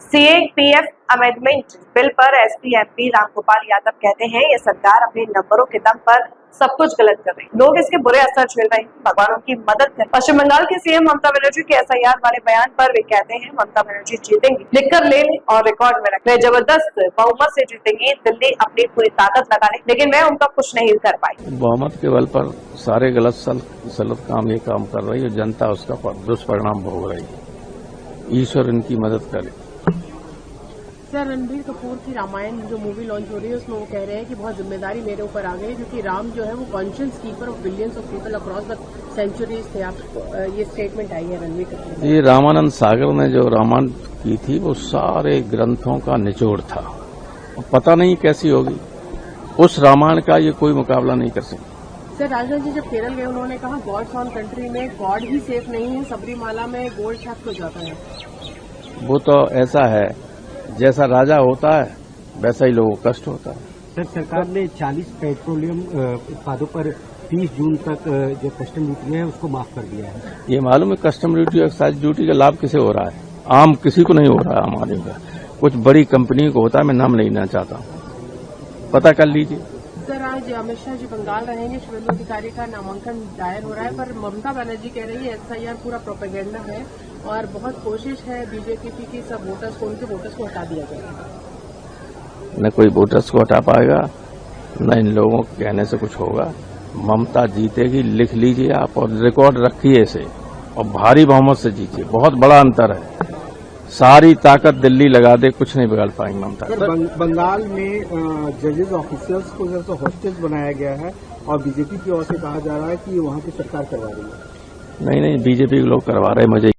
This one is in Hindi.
सीएपीएफ अमेंडमेंट बिल पर एसपी एमपी रामगोपाल यादव कहते हैं ये सरकार अपने नंबरों के दम पर सब कुछ गलत कर रही है, लोग इसके बुरे असर झेल रहे हैं, भगवानों की मदद कर। पश्चिम बंगाल के सीएम ममता बनर्जी के एसआईआर वाले बयान पर वे कहते हैं ममता बनर्जी जीतेंगी, लिखकर ले लें और रिकॉर्ड में रखें, जबरदस्त बहुमत से जीतेंगी, दिल्ली अपनी पूरी ताकत लगा ले, लेकिन मैं उनका कुछ नहीं कर पाई। बहुमत के बल पर सारे गलत काम ये काम कर रही है, जनता उसका दुष्परिणाम भोग रही है, ईश्वर इनकी मदद करे। सर, रणबीर कपूर की रामायण जो मूवी लॉन्च हो रही है उसमें वो कह रहे हैं कि बहुत जिम्मेदारी मेरे ऊपर आ गई क्योंकि राम जो है वो conscious keeper of billions of people across the centuries थे। आप ये स्टेटमेंट आई है रणबीर कपूर। ये रामानंद सागर ने जो रामायण की थी वो सारे ग्रंथों का निचोड़ था, पता नहीं कैसी होगी, उस रामायण का ये कोई मुकाबला नहीं कर सकता। सर, राजनाथ जी जब केरल गए उन्होंने कहा गॉड्स ऑन कंट्री में गॉड ही सेफ नहीं है, सबरीमाला में गोल्ड थेफ्ट हो जाता है। वो तो ऐसा है जैसा राजा होता है वैसा ही लोगों को कष्ट होता है। सर, सरकार ने 40 पेट्रोलियम उत्पादों पर 30 जून तक जो कस्टम ड्यूटी है उसको माफ कर दिया है। ये मालूम है कस्टम ड्यूटी और एक्साइज ड्यूटी का लाभ किसे हो रहा है? आम किसी को नहीं हो रहा है, आम आदमी का, कुछ बड़ी कंपनी को होता है, मैं नाम नहीं लेना चाहता, पता कर लीजिए। सर, आज अमित शाह जी बंगाल रहेंगे, शुभेंदु अधिकारी का नामांकन दायर हो रहा है, पर ममता बनर्जी कह रही है एसआईआर पूरा प्रोपेगेंडा है और बहुत कोशिश है बीजेपी की सब वोटर्स को, उनके वोटर्स को हटा दिया जाए। न कोई वोटर्स को हटा पाएगा, न इन लोगों के कहने से कुछ होगा। ममता जीतेगी, लिख लीजिए आप और रिकॉर्ड रखिए इसे, और भारी बहुमत से जीतिए, बहुत बड़ा अंतर है। सारी ताकत दिल्ली लगा दे, कुछ नहीं बिगाड़ पाएंगे ममता। बंगाल में जजेस ऑफिसर्स को जैसे हॉस्टेज बनाया गया है और बीजेपी की ओर से कहा जा रहा है कि वहाँ की सरकार करवा रही है। नहीं, बीजेपी के लोग करवा रहे हैं, मुझे